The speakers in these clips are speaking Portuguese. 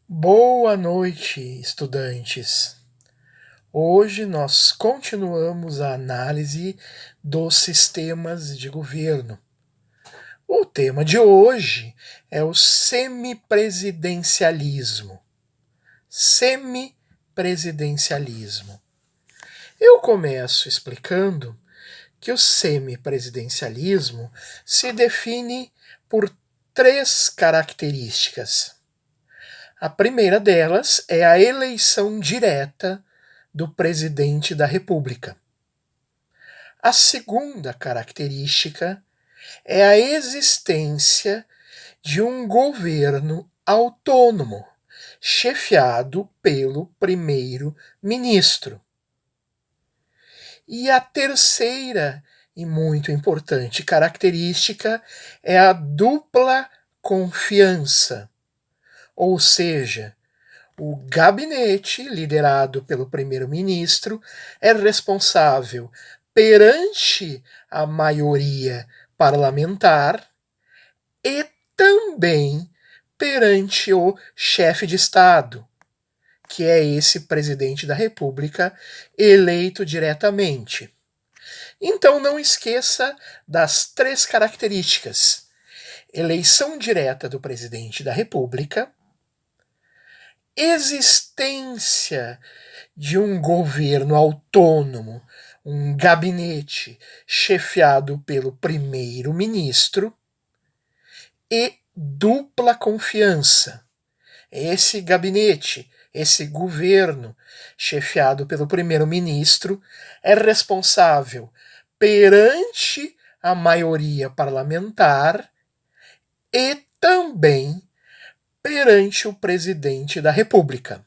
Boa noite, estudantes. Hoje nós continuamos a análise dos sistemas de governo. O tema de hoje é o semipresidencialismo. Semipresidencialismo. Eu começo explicando que o semipresidencialismo se define por três características. A primeira delas é a eleição direta do presidente da República. A segunda característica é a existência de um governo autônomo, chefiado pelo primeiro-ministro. E a terceira e muito importante característica é a dupla confiança, ou seja, o gabinete, liderado pelo primeiro-ministro, é responsável perante a maioria parlamentar e também perante o chefe de Estado, que é esse presidente da República eleito diretamente. Então não esqueça das três características: eleição direta do presidente da República, existência de um governo autônomo, um gabinete chefiado pelo primeiro-ministro e dupla confiança. Esse gabinete, esse governo chefiado pelo primeiro-ministro é responsável perante a maioria parlamentar e também perante o presidente da República.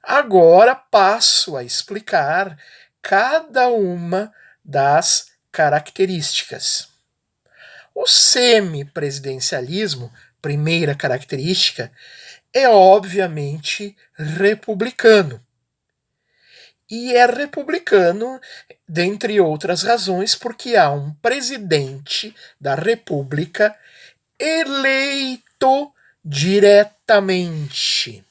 Agora passo a explicar cada uma das características. O semipresidencialismo, primeira característica, é obviamente republicano. E é republicano, dentre outras razões, porque há um presidente da República eleito diretamente.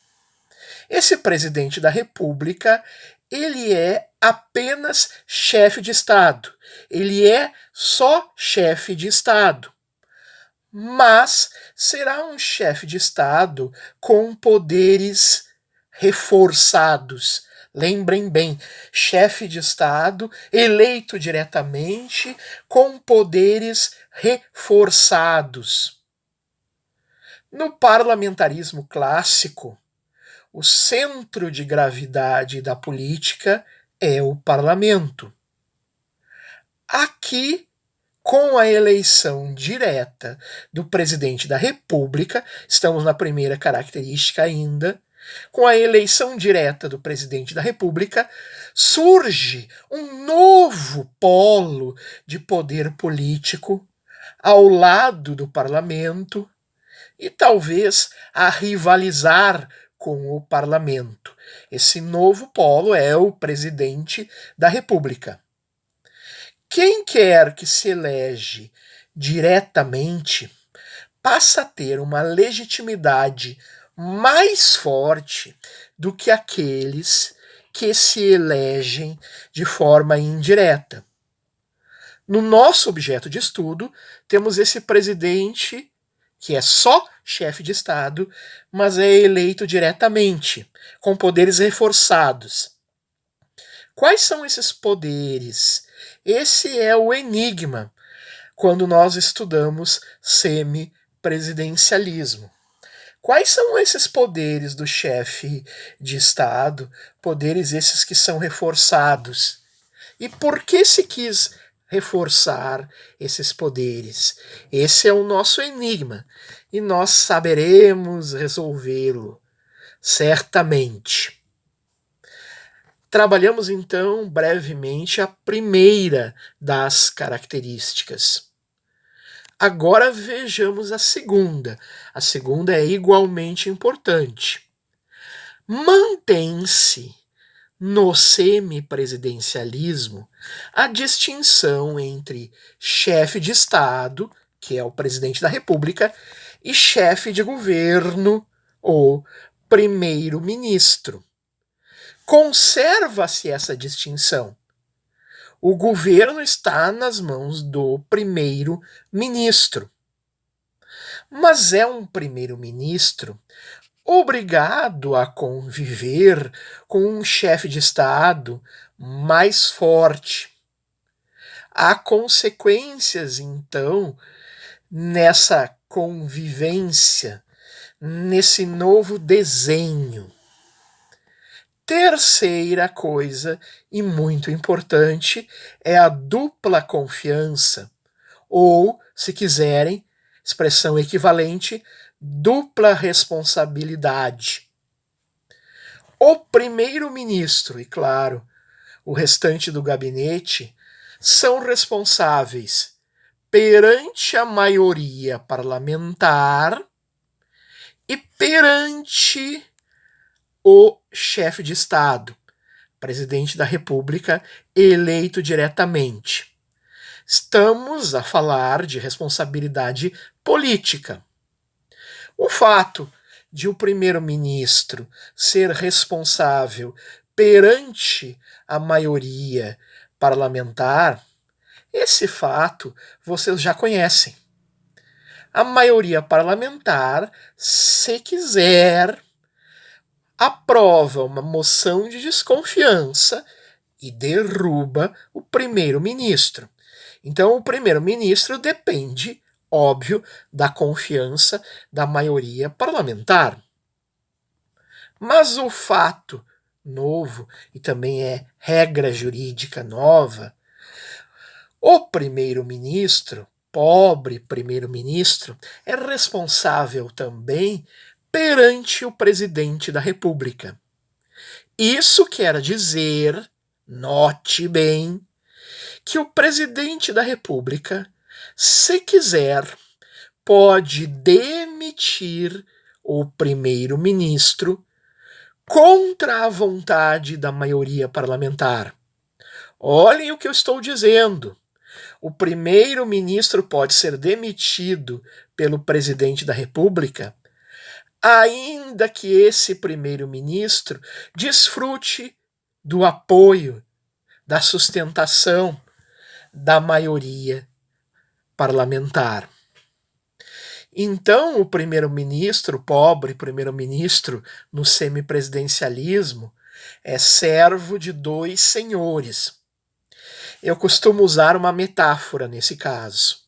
Esse presidente da República, ele é apenas chefe de Estado. Ele é só chefe de Estado. Mas será um chefe de Estado com poderes reforçados. Lembrem bem, chefe de Estado eleito diretamente com poderes reforçados. No parlamentarismo clássico, o centro de gravidade da política é o parlamento. Aqui, com a eleição direta do presidente da República, estamos na primeira característica ainda, com a eleição direta do presidente da República, surge um novo polo de poder político ao lado do parlamento e talvez a rivalizar com o parlamento. Esse novo polo é o presidente da República. Quem quer que se elege diretamente passa a ter uma legitimidade mais forte do que aqueles que se elegem de forma indireta. No nosso objeto de estudo, temos esse presidente que é só chefe de Estado, mas é eleito diretamente, com poderes reforçados. Quais são esses poderes? Esse é o enigma quando nós estudamos semipresidencialismo. Quais são esses poderes do chefe de Estado, poderes esses que são reforçados? E por que se quis reforçar esses poderes? Esse é o nosso enigma e nós saberemos resolvê-lo, certamente. Trabalhamos então brevemente a primeira das características. Agora vejamos a segunda. A segunda é igualmente importante. Mantém-se no semipresidencialismo a distinção entre chefe de Estado, que é o presidente da República, e chefe de governo, o primeiro-ministro. Conserva-se essa distinção. O governo está nas mãos do primeiro-ministro. Mas é um primeiro-ministro obrigado a conviver com um chefe de Estado mais forte. Há consequências, então, nessa convivência, nesse novo desenho. Terceira coisa, e muito importante, é a dupla confiança, ou, se quiserem, expressão equivalente, dupla responsabilidade. O primeiro-ministro e, claro, o restante do gabinete são responsáveis perante a maioria parlamentar e perante o chefe de Estado, presidente da República, eleito diretamente. Estamos a falar de responsabilidade política. O fato de o primeiro-ministro ser responsável perante a maioria parlamentar, esse fato vocês já conhecem. A maioria parlamentar, se quiser, aprova uma moção de desconfiança e derruba o primeiro-ministro. Então, o primeiro-ministro depende, óbvio, da confiança da maioria parlamentar. Mas o fato novo, e também é regra jurídica nova, o primeiro-ministro, pobre primeiro-ministro, é responsável também perante o presidente da República. Isso quer dizer, note bem, que o presidente da República, se quiser, pode demitir o primeiro-ministro contra a vontade da maioria parlamentar. Olhem o que eu estou dizendo. O primeiro-ministro pode ser demitido pelo presidente da República, ainda que esse primeiro-ministro desfrute do apoio, da sustentação da maioria parlamentar. Então, o primeiro-ministro, pobre primeiro-ministro no semipresidencialismo, é servo de dois senhores. Eu costumo usar uma metáfora nesse caso.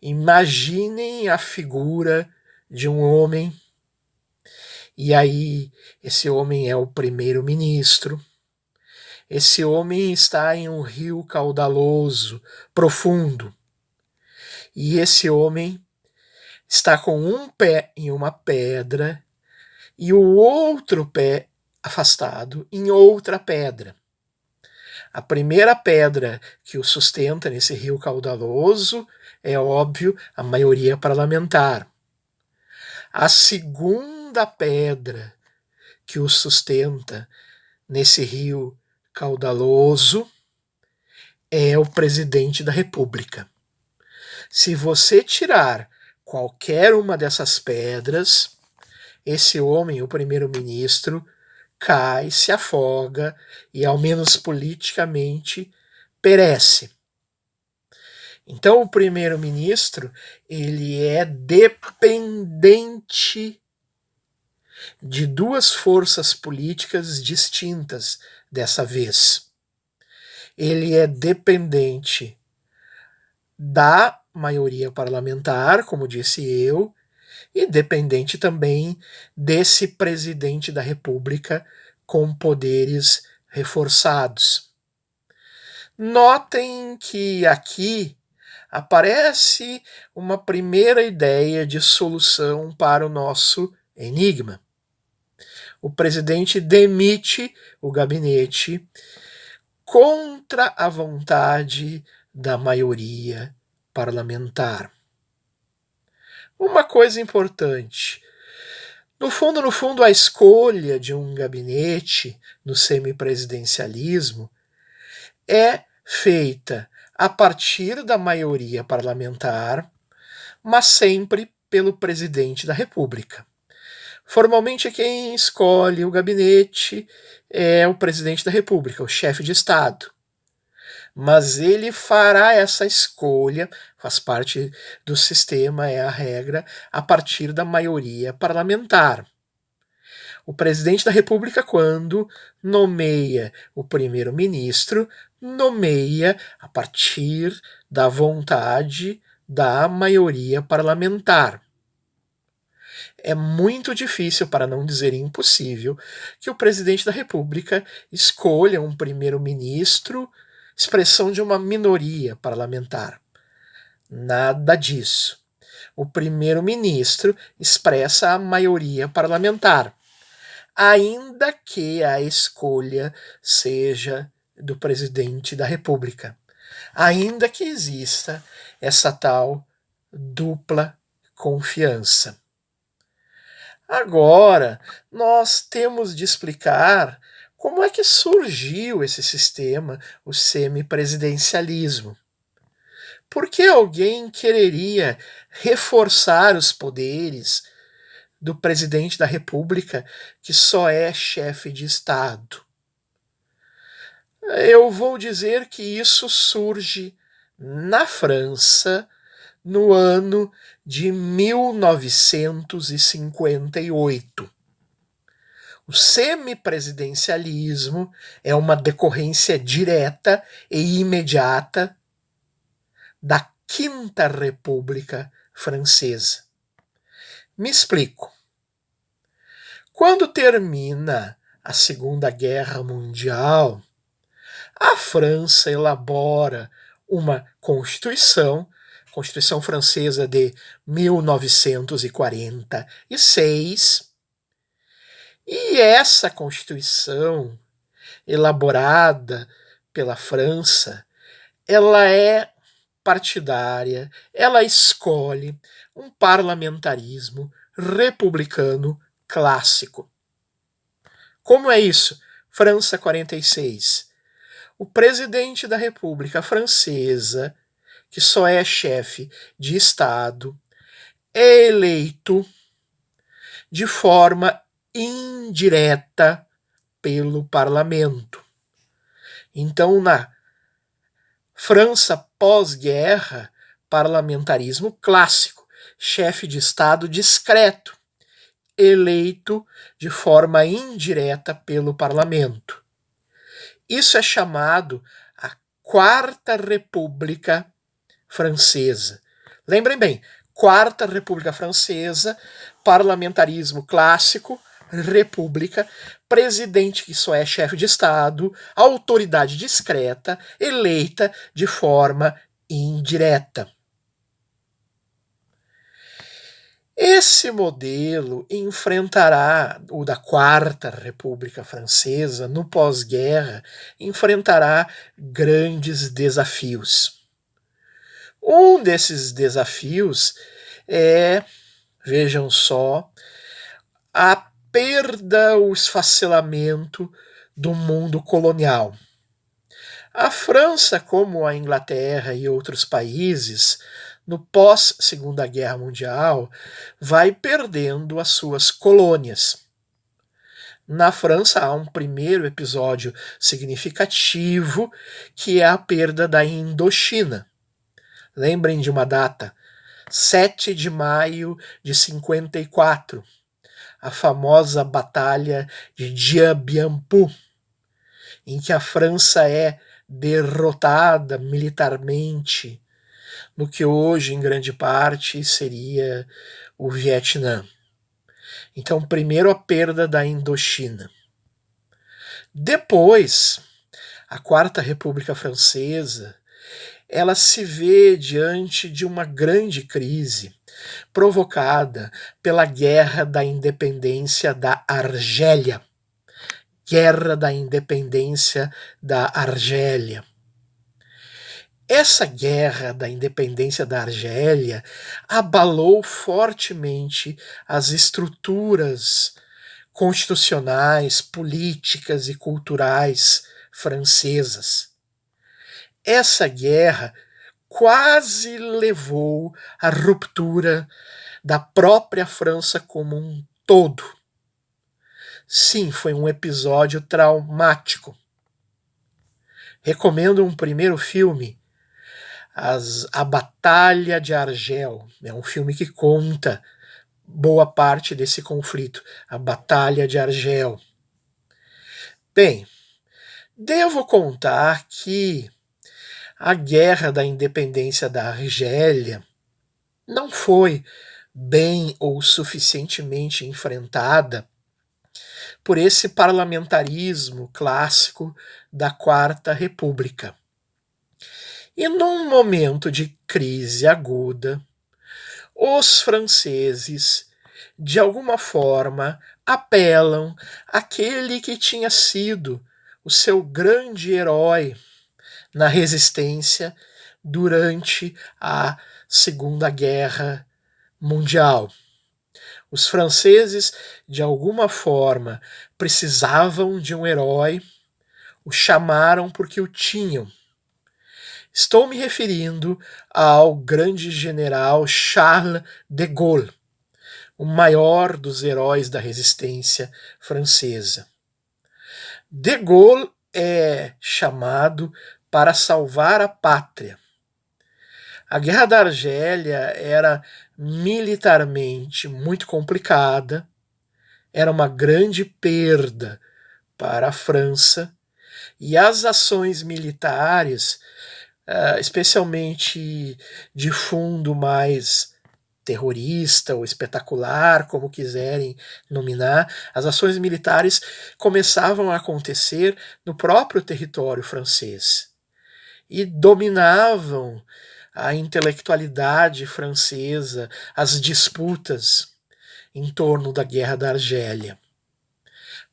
Imaginem a figura de um homem, e aí esse homem é o primeiro-ministro. Esse homem está em um rio caudaloso, profundo, e esse homem está com um pé em uma pedra e o outro pé afastado em outra pedra. A primeira pedra que o sustenta nesse rio caudaloso é, óbvio, a maioria parlamentar. A segunda pedra que o sustenta nesse rio caudaloso é o presidente da República. Se você tirar qualquer uma dessas pedras, esse homem, o primeiro-ministro, cai, se afoga e, ao menos politicamente, perece. Então, o primeiro-ministro, ele é dependente de duas forças políticas distintas dessa vez. Ele é dependente da maioria parlamentar, como disse eu, e dependente também desse presidente da República com poderes reforçados. Notem que aqui aparece uma primeira ideia de solução para o nosso enigma. O presidente demite o gabinete contra a vontade da maioria parlamentar. Uma coisa importante: no fundo, a escolha de um gabinete no semipresidencialismo é feita a partir da maioria parlamentar, mas sempre pelo presidente da República. Formalmente, quem escolhe o gabinete é o presidente da República, o chefe de Estado. Mas ele fará essa escolha, faz parte do sistema, é a regra, a partir da maioria parlamentar. O presidente da República, quando nomeia o primeiro-ministro, nomeia a partir da vontade da maioria parlamentar. É muito difícil, para não dizer impossível, que o presidente da República escolha um primeiro-ministro, expressão de uma minoria parlamentar. Nada disso. O primeiro-ministro expressa a maioria parlamentar, ainda que a escolha seja do presidente da República, ainda que exista essa tal dupla confiança. Agora, nós temos de explicar como é que surgiu esse sistema, o semipresidencialismo. Por que alguém quereria reforçar os poderes do presidente da República, que só é chefe de Estado? Eu vou dizer que isso surge na França no ano de 1958. O semipresidencialismo é uma decorrência direta e imediata da Quinta República Francesa. Me explico. Quando termina a Segunda Guerra Mundial, a França elabora uma Constituição Francesa de 1946, e essa Constituição, elaborada pela França, ela é partidária, ela escolhe um parlamentarismo republicano clássico. Como é isso? França 46. O presidente da República Francesa, que só é chefe de Estado, é eleito de forma indireta pelo parlamento. Então, na França pós-guerra, parlamentarismo clássico, chefe de Estado discreto, eleito de forma indireta pelo parlamento. Isso é chamado a Quarta República Francesa. Lembrem bem, Quarta República Francesa, parlamentarismo clássico, república, presidente que só é chefe de Estado, autoridade discreta, eleita de forma indireta. Esse modelo enfrentará, o da Quarta República Francesa, no pós-guerra, enfrentará grandes desafios. Um desses desafios é, vejam só, a perda, o esfacelamento do mundo colonial. A França, como a Inglaterra e outros países, no pós-Segunda Guerra Mundial, vai perdendo as suas colônias. Na França há um primeiro episódio significativo, que é a perda da Indochina. Lembrem de uma data, 7 de maio de 54, a famosa Batalha de Dien Bien Phu, em que a França é derrotada militarmente no que hoje, em grande parte, seria o Vietnã. Então, primeiro a perda da Indochina. Depois, a Quarta República Francesa, ela se vê diante de uma grande crise provocada pela Guerra da Independência da Argélia. Guerra da Independência da Argélia. Essa guerra da independência da Argélia abalou fortemente as estruturas constitucionais, políticas e culturais francesas. Essa guerra quase levou à ruptura da própria França como um todo. Sim, foi um episódio traumático. Recomendo um primeiro filme, A Batalha de Argel. É um filme que conta boa parte desse conflito, a Batalha de Argel. Bem, devo contar que a Guerra da Independência da Argélia não foi bem ou suficientemente enfrentada por esse parlamentarismo clássico da Quarta República. E num momento de crise aguda, os franceses, de alguma forma, apelam àquele que tinha sido o seu grande herói na resistência durante a Segunda Guerra Mundial. Os franceses, de alguma forma, precisavam de um herói, o chamaram porque o tinham. Estou me referindo ao grande general Charles de Gaulle, o maior dos heróis da resistência francesa. De Gaulle é chamado para salvar a pátria. A Guerra da Argélia era militarmente muito complicada, era uma grande perda para a França, e as ações militares, especialmente de fundo mais terrorista ou espetacular, como quiserem nominar, as ações militares começavam a acontecer no próprio território francês e dominavam a intelectualidade francesa, as disputas em torno da Guerra da Argélia.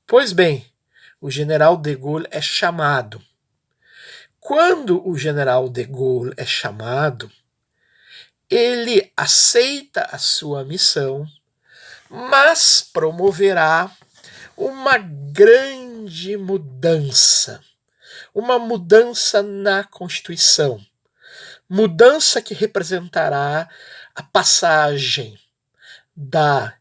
Pois bem, o general de Gaulle é chamado. Quando o general de Gaulle é chamado, ele aceita a sua missão, mas promoverá uma grande mudança. Uma mudança na Constituição. Mudança que representará a passagem da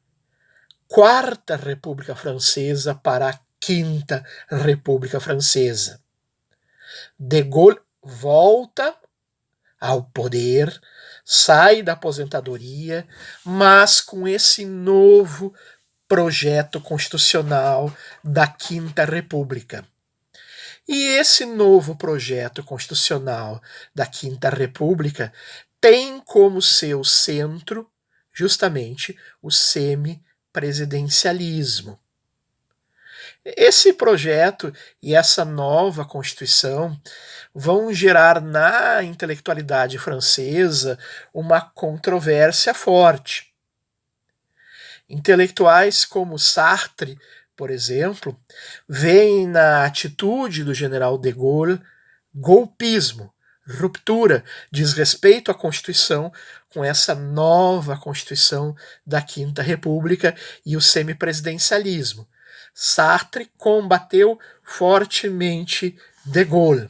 Quarta República Francesa para a Quinta República Francesa. De Gaulle volta ao poder, sai da aposentadoria, mas com esse novo projeto constitucional da Quinta República. E esse novo projeto constitucional da Quinta República tem como seu centro justamente o semipresidencialismo. Esse projeto e essa nova Constituição vão gerar na intelectualidade francesa uma controvérsia forte. Intelectuais como Sartre, por exemplo, veem na atitude do general de Gaulle golpismo, ruptura, desrespeito à Constituição com essa nova Constituição da Quinta República e o semipresidencialismo. Sartre combateu fortemente de Gaulle.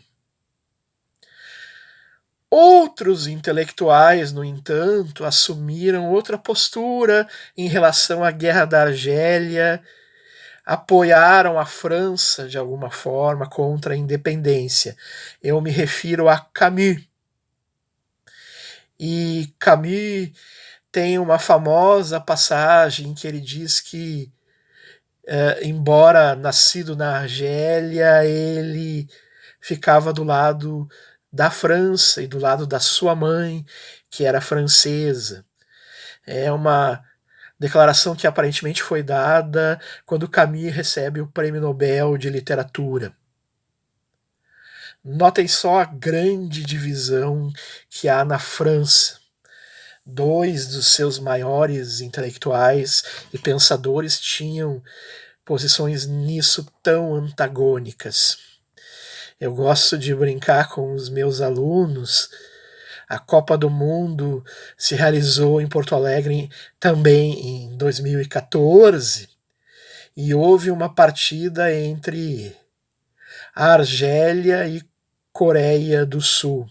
Outros intelectuais, no entanto, assumiram outra postura em relação à Guerra da Argélia, apoiaram a França de alguma forma contra a independência. Eu me refiro a Camus. E Camus tem uma famosa passagem em que ele diz que, embora nascido na Argélia, ele ficava do lado da França e do lado da sua mãe, que era francesa. É uma declaração que aparentemente foi dada quando Camus recebe o Prêmio Nobel de Literatura. Notem só a grande divisão que há na França. Dois dos seus maiores intelectuais e pensadores tinham posições nisso tão antagônicas. Eu gosto de brincar com os meus alunos. A Copa do Mundo se realizou em Porto Alegre também em 2014 e houve uma partida entre a Argélia e Coreia do Sul.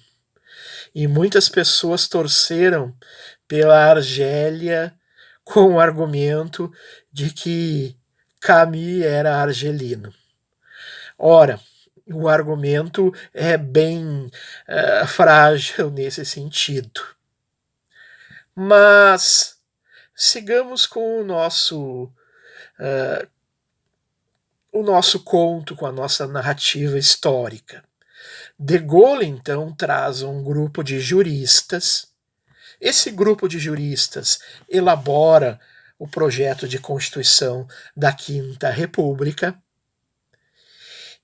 E muitas pessoas torceram pela Argélia com o argumento de que Camus era argelino. Ora, o argumento é bem frágil nesse sentido. Mas sigamos com o nosso conto, com a nossa narrativa histórica. De Gaulle, então, traz um grupo de juristas. Esse grupo de juristas elabora o projeto de Constituição da Quinta República.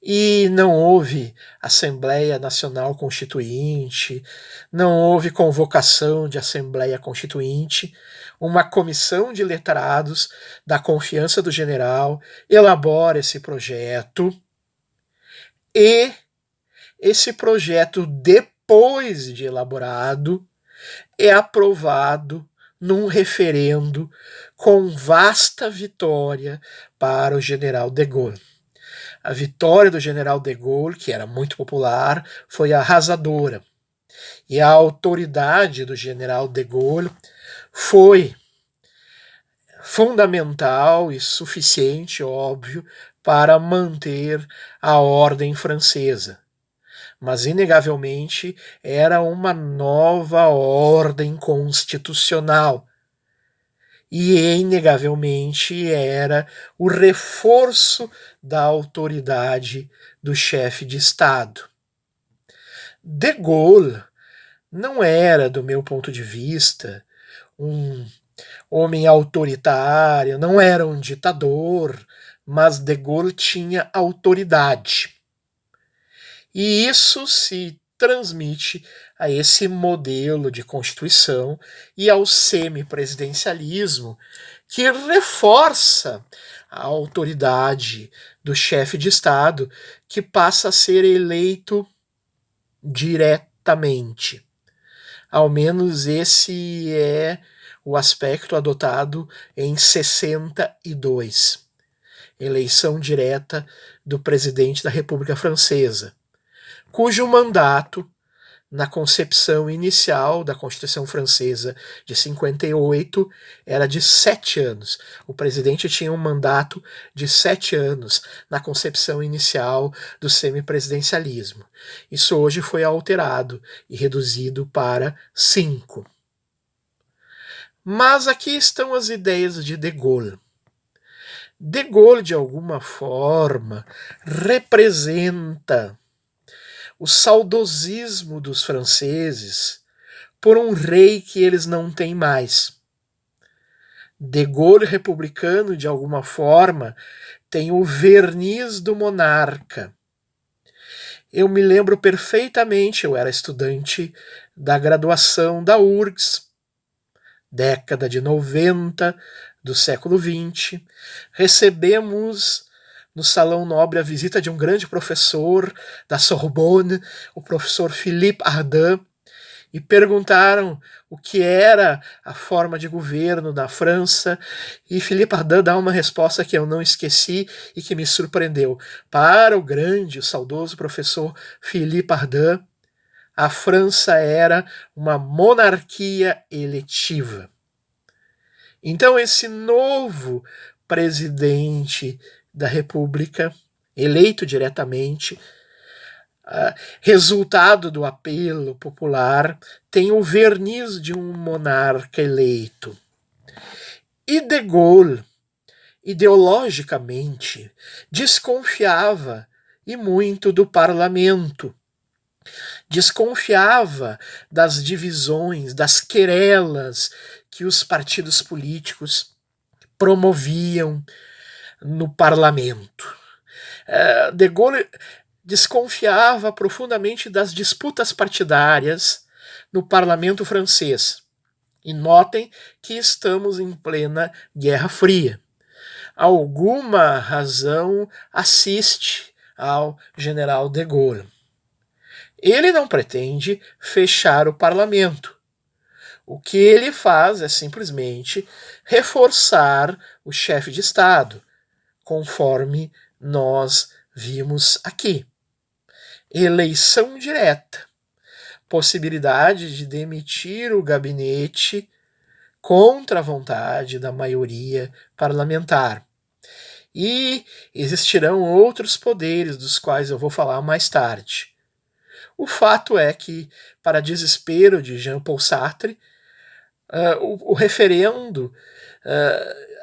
E não houve Assembleia Nacional Constituinte, não houve convocação de Assembleia Constituinte. Uma comissão de letrados da confiança do general elabora esse projeto, e esse projeto, depois de elaborado, é aprovado num referendo com vasta vitória para o general de Gaulle. A vitória do general de Gaulle, que era muito popular, foi arrasadora. E a autoridade do general de Gaulle foi fundamental e suficiente, óbvio, para manter a ordem francesa. Mas, inegavelmente, era uma nova ordem constitucional. E, inegavelmente, era o reforço da autoridade do chefe de Estado. De Gaulle não era, do meu ponto de vista, um homem autoritário, não era um ditador, mas De Gaulle tinha autoridade. E isso se transmite a esse modelo de Constituição e ao semipresidencialismo, que reforça a autoridade do chefe de Estado, que passa a ser eleito diretamente. Ao menos esse é o aspecto adotado em 62. Eleição direta do presidente da República Francesa, cujo mandato, na concepção inicial da Constituição Francesa de 58, era de 7 anos. O presidente tinha um mandato de 7 anos na concepção inicial do semipresidencialismo. Isso hoje foi alterado e reduzido para 5. Mas aqui estão as ideias de Gaulle. De Gaulle, de alguma forma, representa o saudosismo dos franceses por um rei que eles não têm mais. De Gaulle republicano, de alguma forma, tem o verniz do monarca. Eu me lembro perfeitamente, eu era estudante da graduação da URGS, década de 90 do século XX, recebemos no Salão Nobre a visita de um grande professor da Sorbonne, o professor Philippe Ardant, e perguntaram o que era a forma de governo da França, e Philippe Ardant dá uma resposta que eu não esqueci e que me surpreendeu. Para o grande, o saudoso professor Philippe Ardant, a França era uma monarquia eletiva. Então esse novo presidente da República, eleito diretamente, resultado do apelo popular, tem o verniz de um monarca eleito. E De Gaulle, ideologicamente, desconfiava e muito do parlamento. Desconfiava das divisões, das querelas que os partidos políticos promoviam no parlamento. De Gaulle desconfiava profundamente das disputas partidárias no parlamento francês. E notem que estamos em plena Guerra Fria. Alguma razão assiste ao general de Gaulle. Ele não pretende fechar o parlamento. O que ele faz é simplesmente reforçar o chefe de Estado, conforme nós vimos aqui. Eleição direta, possibilidade de demitir o gabinete contra a vontade da maioria parlamentar. E existirão outros poderes dos quais eu vou falar mais tarde. O fato é que, para desespero de Jean-Paul Sartre, o referendo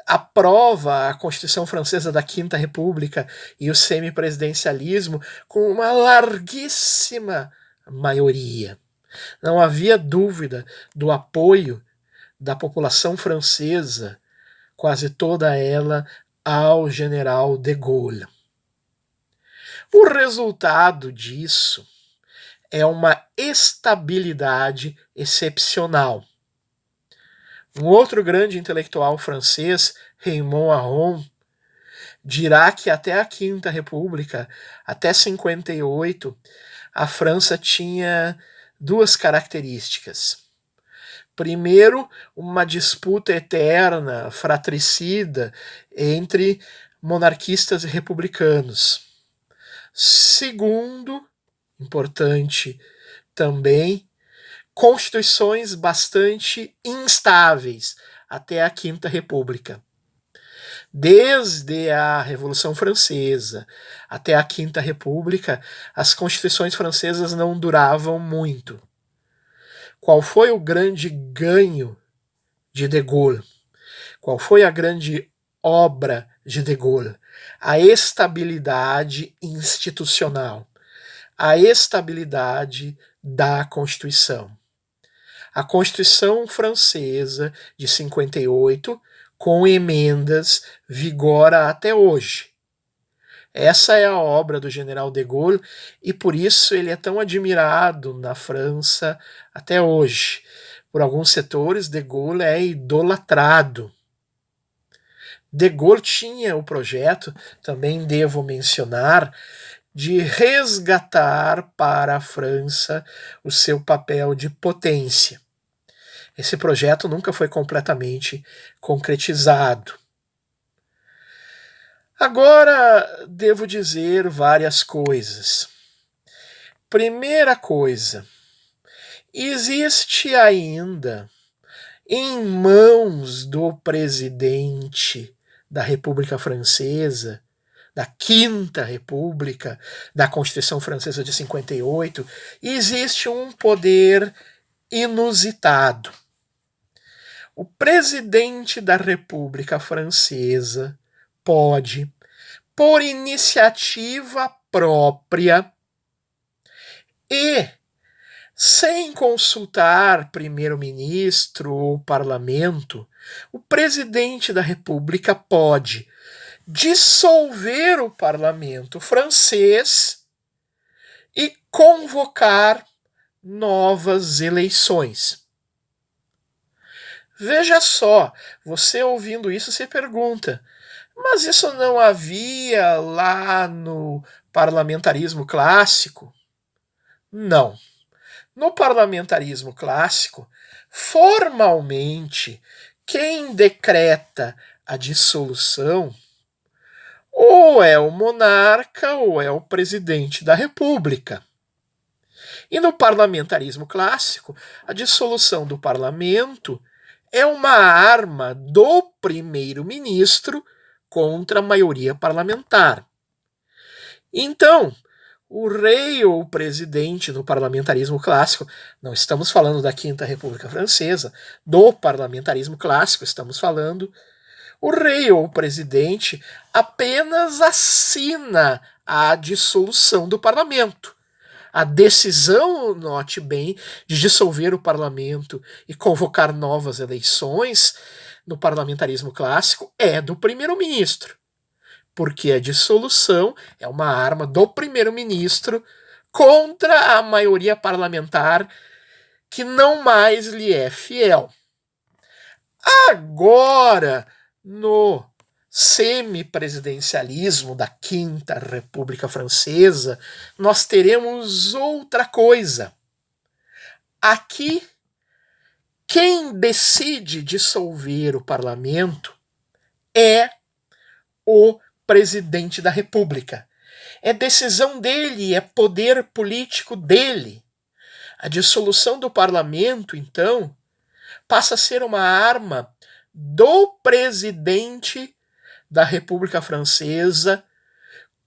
aprova a Constituição Francesa da Quinta República e o semipresidencialismo com uma larguíssima maioria. Não havia dúvida do apoio da população francesa, quase toda ela, ao general de Gaulle. O resultado disso é uma estabilidade excepcional. Um outro grande intelectual francês, Raymond Aron, dirá que até a Quinta República, até 58, a França tinha duas características. Primeiro, uma disputa eterna, fratricida, entre monarquistas e republicanos. Segundo, importante também, constituições bastante instáveis até a Quinta República. Desde a Revolução Francesa até a Quinta República, as constituições francesas não duravam muito. Qual foi o grande ganho de De Gaulle? Qual foi a grande obra de De Gaulle? A estabilidade institucional, a estabilidade da Constituição. A Constituição Francesa de 58, com emendas, vigora até hoje. Essa é a obra do general de Gaulle e por isso ele é tão admirado na França até hoje. Por alguns setores, de Gaulle é idolatrado. De Gaulle tinha o projeto, também devo mencionar, de resgatar para a França o seu papel de potência. Esse projeto nunca foi completamente concretizado. Agora devo dizer várias coisas. Primeira coisa, existe ainda em mãos do presidente da República Francesa, da Quinta República, da Constituição Francesa de 58, existe um poder inusitado. O presidente da República Francesa pode, por iniciativa própria e sem consultar primeiro-ministro ou parlamento, o presidente da República pode dissolver o parlamento francês e convocar novas eleições. Veja só, você ouvindo isso se pergunta, mas isso não havia lá no parlamentarismo clássico? Não. No parlamentarismo clássico, formalmente, quem decreta a dissolução ou é o monarca ou é o presidente da República. E no parlamentarismo clássico, a dissolução do parlamento é uma arma do primeiro-ministro contra a maioria parlamentar. Então, o rei ou o presidente no parlamentarismo clássico, não estamos falando da Quinta República Francesa, do parlamentarismo clássico estamos falando, o rei ou o presidente apenas assina a dissolução do parlamento. A decisão, note bem, de dissolver o parlamento e convocar novas eleições no parlamentarismo clássico é do primeiro-ministro, porque a dissolução é uma arma do primeiro-ministro contra a maioria parlamentar que não mais lhe é fiel. Agora, no semipresidencialismo da Quinta República Francesa, nós teremos outra coisa. Aqui, quem decide dissolver o parlamento é o presidente da República. É decisão dele, é poder político dele. A dissolução do parlamento, então, passa a ser uma arma do presidente da República Francesa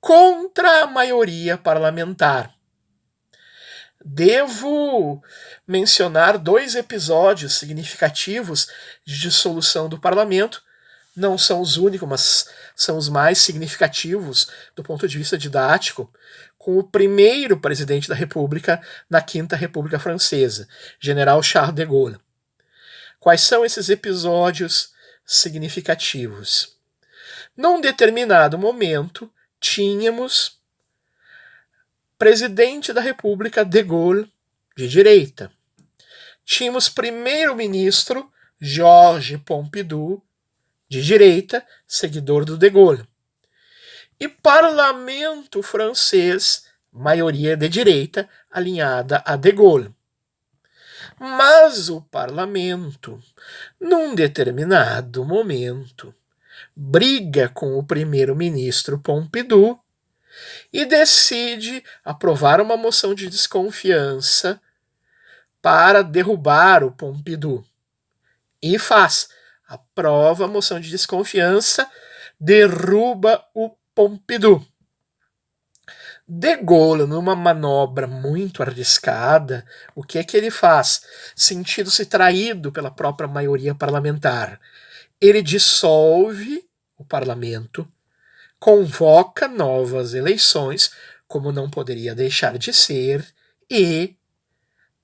contra a maioria parlamentar. Devo mencionar 2 episódios significativos de dissolução do parlamento. Não são os únicos, mas são os mais significativos do ponto de vista didático, com o primeiro presidente da República na Quinta República Francesa, General Charles de Gaulle. Quais são esses episódios significativos? Num determinado momento, tínhamos presidente da República de Gaulle, de direita. Tínhamos primeiro-ministro Georges Pompidou, de direita, seguidor do de Gaulle. E parlamento francês, maioria de direita, alinhada a de Gaulle. Mas o parlamento, num determinado momento, briga com o primeiro-ministro Pompidou e decide aprovar uma moção de desconfiança para derrubar o Pompidou. E aprova a moção de desconfiança, derruba o Pompidou. De Gaulle, numa manobra muito arriscada, o que é que ele faz? Sentindo-se traído pela própria maioria parlamentar. Ele dissolve o parlamento, convoca novas eleições, como não poderia deixar de ser, e,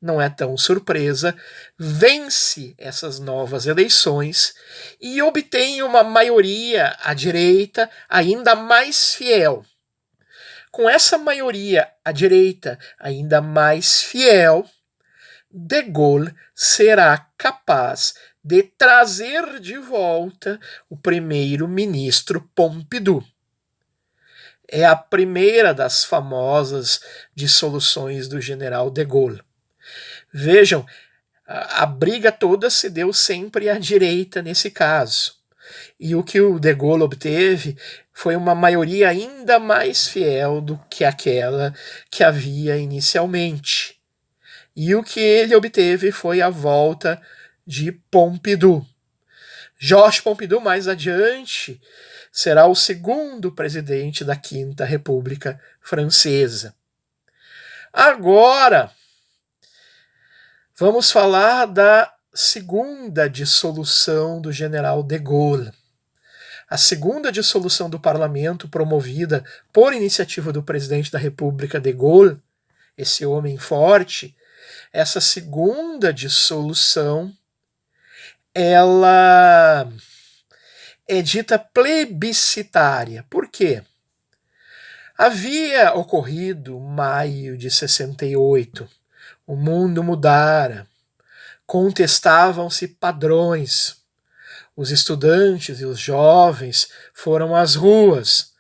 não é tão surpresa, vence essas novas eleições e obtém uma maioria à direita ainda mais fiel. Com essa maioria à direita ainda mais fiel, de Gaulle será capaz de trazer de volta o primeiro-ministro Pompidou. É a primeira das famosas dissoluções do general de Gaulle. Vejam, a briga toda se deu sempre à direita nesse caso. E o que o de Gaulle obteve foi uma maioria ainda mais fiel do que aquela que havia inicialmente. E o que ele obteve foi a volta de Pompidou. Georges Pompidou, mais adiante, será o segundo presidente da Quinta República Francesa. Agora, vamos falar da segunda dissolução do general de Gaulle. A segunda dissolução do parlamento, promovida por iniciativa do presidente da República de Gaulle, esse homem forte, essa segunda dissolução, ela é dita plebiscitária. Por quê? Havia ocorrido maio de 68, o mundo mudara, contestavam-se padrões. Os estudantes e os jovens foram às ruas.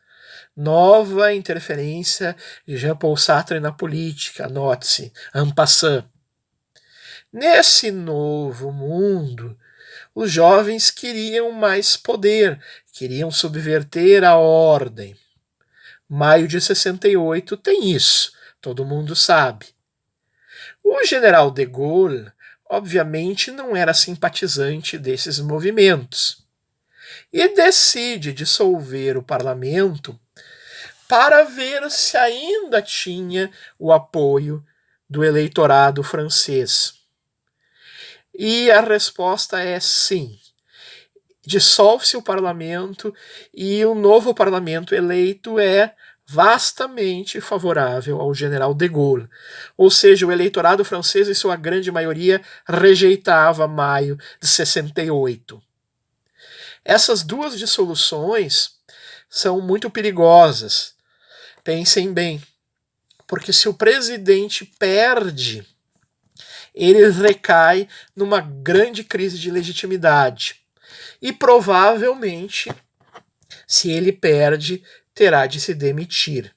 Nova interferência de Jean-Paul Sartre na política, note-se, en passant. Nesse novo mundo, os jovens queriam mais poder, queriam subverter a ordem. Maio de 68 tem isso, todo mundo sabe. O general de Gaulle, obviamente, não era simpatizante desses movimentos e decide dissolver o parlamento para ver se ainda tinha o apoio do eleitorado francês. E a resposta é sim. Dissolve-se o parlamento e o novo parlamento eleito é vastamente favorável ao general de Gaulle. Ou seja, o eleitorado francês, em sua grande maioria, rejeitava maio de 68. Essas duas dissoluções são muito perigosas. Pensem bem, porque se o presidente perde, ele recai numa grande crise de legitimidade. E provavelmente, se ele perde, terá de se demitir.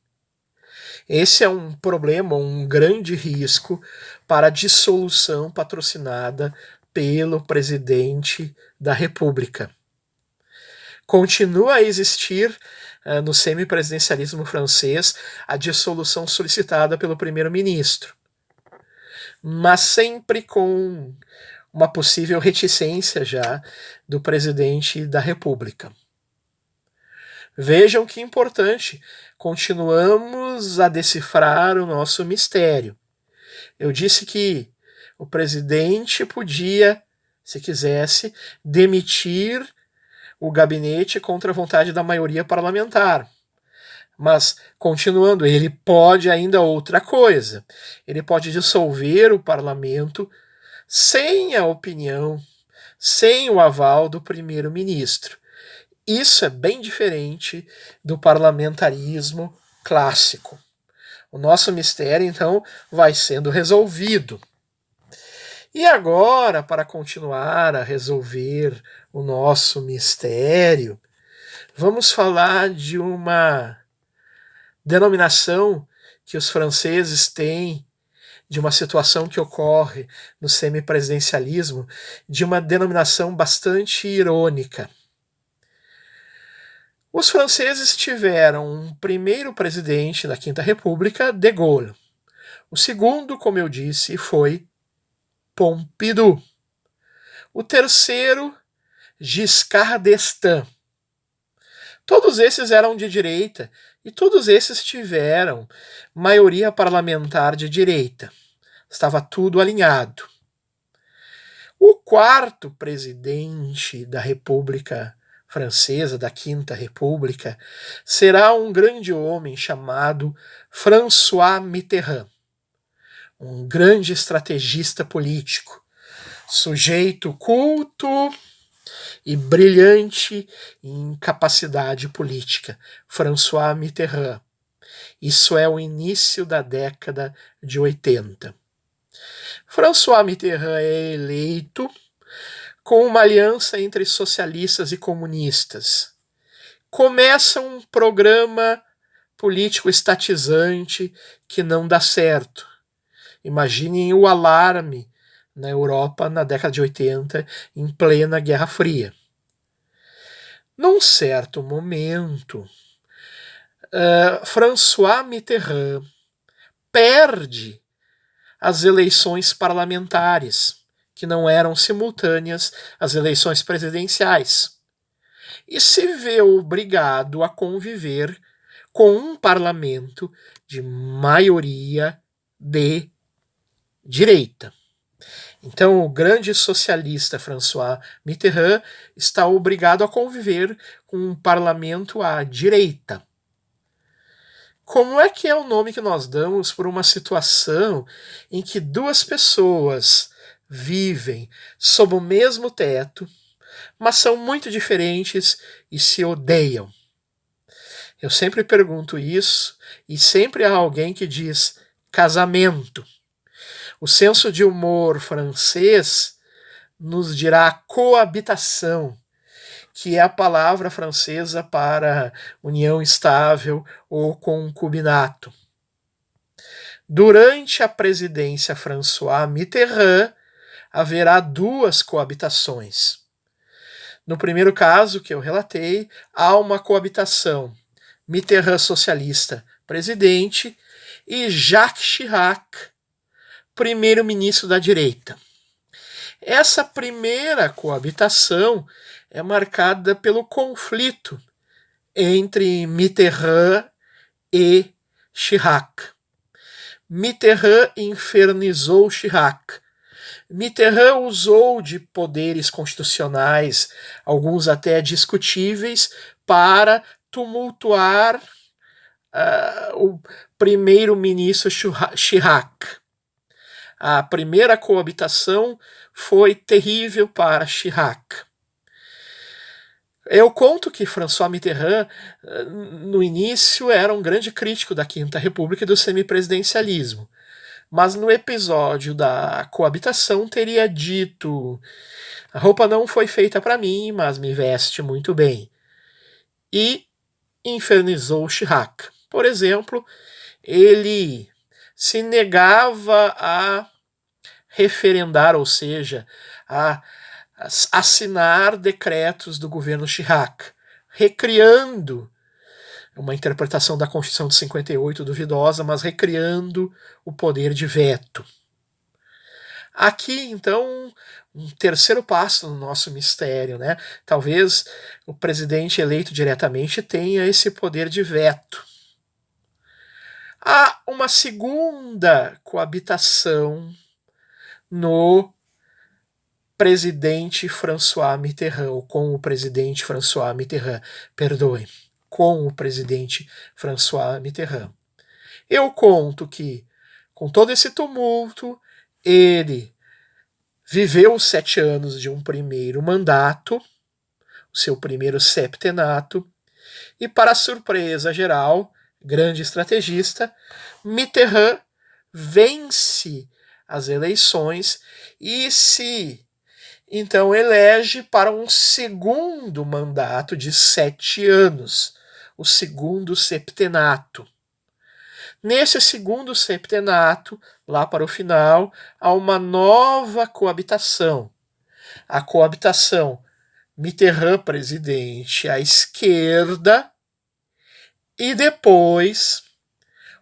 Esse é um problema, um grande risco para a dissolução patrocinada pelo presidente da República. Continua a existir no semipresidencialismo francês a dissolução solicitada pelo primeiro-ministro, mas sempre com uma possível reticência já do presidente da República. Vejam que importante, continuamos a decifrar o nosso mistério. Eu disse que o presidente podia, se quisesse, demitir o gabinete contra a vontade da maioria parlamentar. Mas, continuando, ele pode ainda outra coisa. Ele pode dissolver o parlamento sem a opinião, sem o aval do primeiro-ministro. Isso é bem diferente do parlamentarismo clássico. O nosso mistério, então, vai sendo resolvido. E agora, para continuar a resolver o nosso mistério, vamos falar de uma denominação que os franceses têm, de uma situação que ocorre no semipresidencialismo, de uma denominação bastante irônica. Os franceses tiveram um primeiro presidente da Quinta República, de Gaulle. O segundo, como eu disse, foi Pompidou. O terceiro, Giscard d'Estaing. Todos esses eram de direita e todos esses tiveram maioria parlamentar de direita. Estava tudo alinhado. O quarto presidente da República Francesa, da Quinta República, será um grande homem chamado François Mitterrand, um grande estrategista político, sujeito culto e brilhante em capacidade política, François Mitterrand. Isso é o início da década de 80. François Mitterrand é eleito com uma aliança entre socialistas e comunistas. Começa um programa político estatizante que não dá certo. Imaginem o alarme na Europa na década de 80, em plena Guerra Fria. Num certo momento, François Mitterrand perde as eleições parlamentares, que não eram simultâneas às eleições presidenciais, e se vê obrigado a conviver com um parlamento de maioria de direita. Então, o grande socialista François Mitterrand está obrigado a conviver com um parlamento à direita. Como é que é o nome que nós damos por uma situação em que duas pessoas vivem sob o mesmo teto, mas são muito diferentes e se odeiam? Eu sempre pergunto isso e sempre há alguém que diz casamento. O senso de humor francês nos dirá coabitação, que é a palavra francesa para união estável ou concubinato. Durante a presidência François Mitterrand, haverá duas coabitações. No primeiro caso que eu relatei, há uma coabitação. Mitterrand socialista, presidente, e Jacques Chirac, primeiro-ministro da direita. Essa primeira coabitação é marcada pelo conflito entre Mitterrand e Chirac. Mitterrand infernizou Chirac. Mitterrand usou de poderes constitucionais, alguns até discutíveis, para tumultuar o primeiro-ministro Chirac. A primeira coabitação foi terrível para Chirac. Eu conto que François Mitterrand, no início, era um grande crítico da Quinta República e do semipresidencialismo. Mas no episódio da coabitação teria dito: a roupa não foi feita para mim, mas me veste muito bem. E infernizou Chirac. Por exemplo, ele se negava a referendar, ou seja, a assinar decretos do governo Chirac, recriando uma interpretação da Constituição de 58 duvidosa, mas recriando o poder de veto. Aqui, então, um terceiro passo no nosso mistério, né? Talvez o presidente eleito diretamente tenha esse poder de veto. Há uma segunda coabitação no presidente François Mitterrand, ou com o presidente François Mitterrand, perdoe, com o presidente François Mitterrand. Eu conto que, com todo esse tumulto, ele viveu 7 anos de um primeiro mandato, o seu primeiro septenato, e, para a surpresa geral, grande estrategista, Mitterrand vence as eleições e se então elege para um segundo mandato de 7 anos, o segundo septenato. Nesse segundo septenato, lá para o final, há uma nova coabitação. A coabitação Mitterrand presidente à esquerda e depois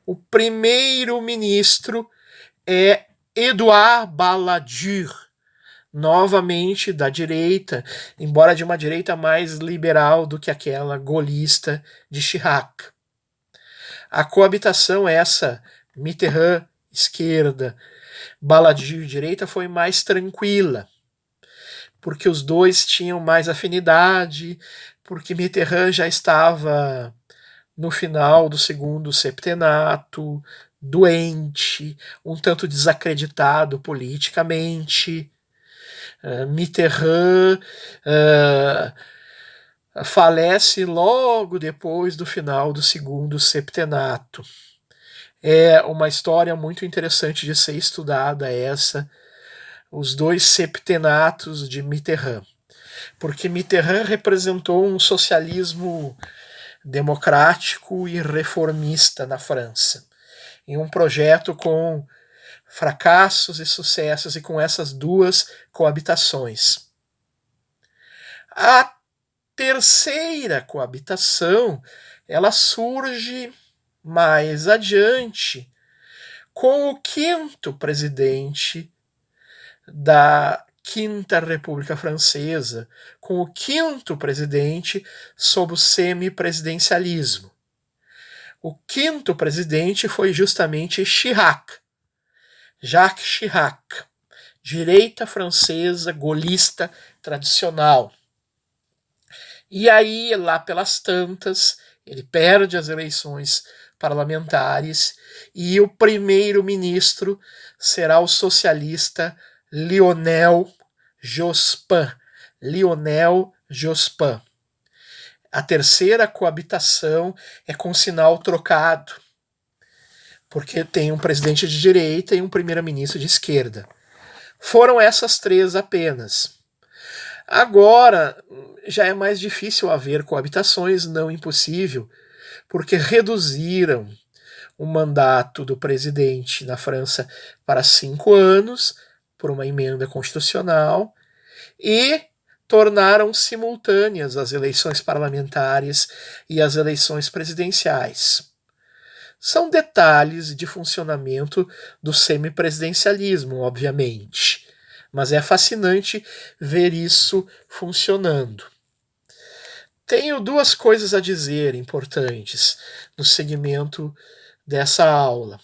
o primeiro-ministro é Édouard Balladur, novamente da direita, embora de uma direita mais liberal do que aquela gaullista de Chirac. A coabitação essa, Mitterrand esquerda, Balladur direita, foi mais tranquila, porque os dois tinham mais afinidade, porque Mitterrand já estava no final do segundo septenato, doente, um tanto desacreditado politicamente. Mitterrand falece logo depois do final do segundo septenato. É uma história muito interessante de ser estudada essa, os 2 septenatos de Mitterrand. Porque Mitterrand representou um socialismo democrático e reformista na França, em um projeto com fracassos e sucessos e com essas 2 coabitações. A terceira coabitação, ela surge mais adiante com o 5º presidente da Quinta República Francesa, com o 5º presidente sob o semipresidencialismo. O 5º presidente foi justamente Chirac, Jacques Chirac, direita francesa gaullista tradicional. E aí, lá pelas tantas, ele perde as eleições parlamentares e o primeiro-ministro será o socialista Lionel Jospin. Lionel Jospin. A terceira coabitação é com sinal trocado, porque tem um presidente de direita e um primeiro-ministro de esquerda. Foram essas 3 apenas. Agora, já é mais difícil haver coabitações, não impossível, porque reduziram o mandato do presidente na França para 5 anos, por uma emenda constitucional, e tornaram simultâneas as eleições parlamentares e as eleições presidenciais. São detalhes de funcionamento do semipresidencialismo, obviamente, mas é fascinante ver isso funcionando. Tenho 2 coisas a dizer importantes no segmento dessa aula.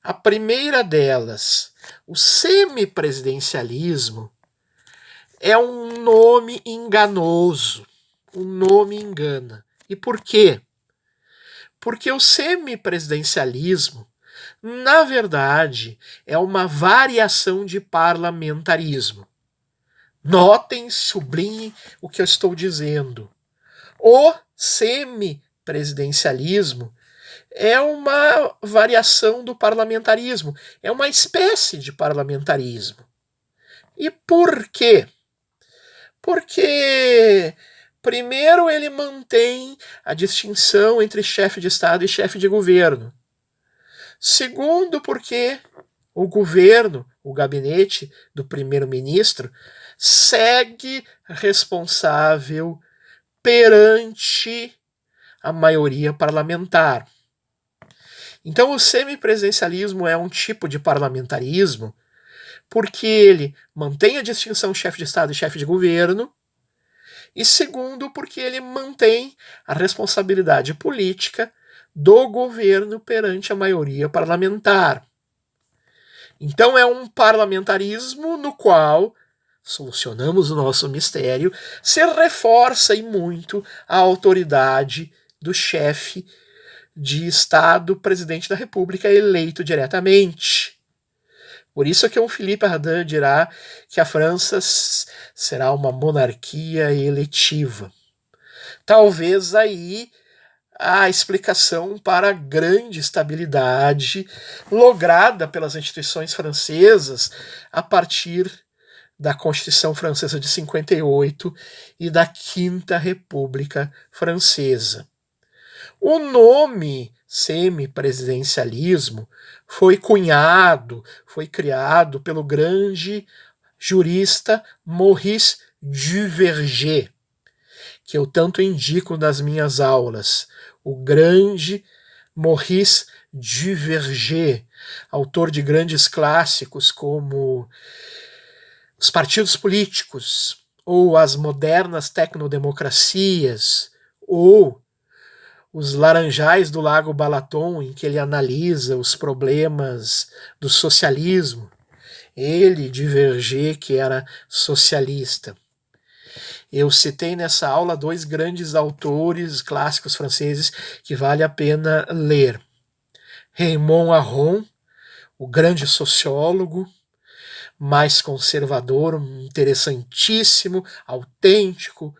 A primeira delas, o semipresidencialismo é um nome enganoso, um nome engana. E por quê? Porque o semipresidencialismo, na verdade, é uma variação de parlamentarismo. Notem, sublinhem o que eu estou dizendo. O semipresidencialismo é uma variação do parlamentarismo, é uma espécie de parlamentarismo. E por quê? Porque, primeiro, ele mantém a distinção entre chefe de Estado e chefe de governo. Segundo, porque o governo, o gabinete do primeiro-ministro, segue responsável perante a maioria parlamentar. Então, o semipresidencialismo é um tipo de parlamentarismo porque ele mantém a distinção chefe de Estado e chefe de governo, e segundo, porque ele mantém a responsabilidade política do governo perante a maioria parlamentar. Então é um parlamentarismo no qual solucionamos o nosso mistério, se reforça e muito a autoridade do chefe de Estado, presidente da República, eleito diretamente. Por isso que o Philippe Ardant dirá que a França será uma monarquia eletiva. Talvez aí a explicação para a grande estabilidade lograda pelas instituições francesas a partir da Constituição Francesa de 58 e da Quinta República Francesa. O nome semipresidencialismo foi criado pelo grande jurista Maurice Duverger, que eu tanto indico nas minhas aulas. O grande Maurice Duverger, autor de grandes clássicos como Os Partidos Políticos, ou As Modernas Tecnodemocracias, ou Os Laranjais do Lago Balaton, em que ele analisa os problemas do socialismo. Ele, Duverger, que era socialista. Eu citei nessa aula dois grandes autores clássicos franceses que vale a pena ler. Raymond Aron, o grande sociólogo, mais conservador, interessantíssimo, autêntico,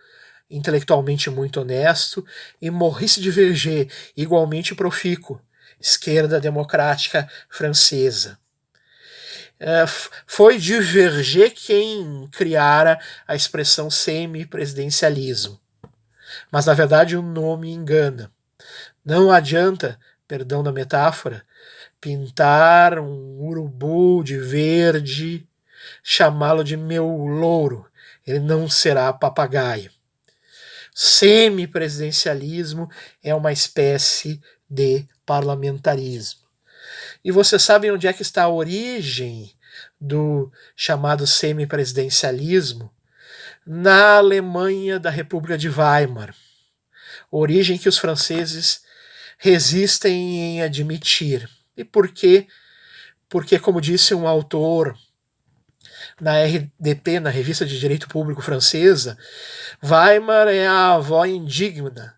intelectualmente muito honesto, e Maurice Duverger, igualmente profícuo, esquerda democrática francesa. Foi Duverger quem criara a expressão semipresidencialismo. Mas, na verdade, o nome engana. Não adianta, perdão da metáfora, pintar um urubu de verde, chamá-lo de meu louro. Ele não será papagaio. Semipresidencialismo é uma espécie de parlamentarismo. E vocês sabem onde é que está a origem do chamado semipresidencialismo? Na Alemanha da República de Weimar. Origem que os franceses resistem em admitir. E por quê? Porque, como disse um autor na RDP, na Revista de Direito Público Francesa, Weimar é a avó indigna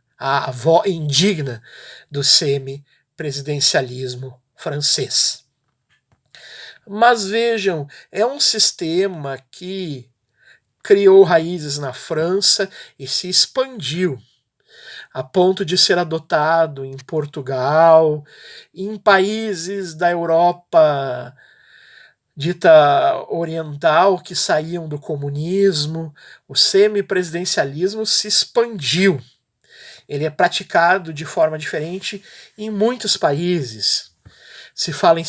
do semipresidencialismo francês. Mas vejam, é um sistema que criou raízes na França e se expandiu a ponto de ser adotado em Portugal, em países da Europa dita oriental que saíam do comunismo. O semipresidencialismo se expandiu. Ele é praticado de forma diferente em muitos países. Se fala em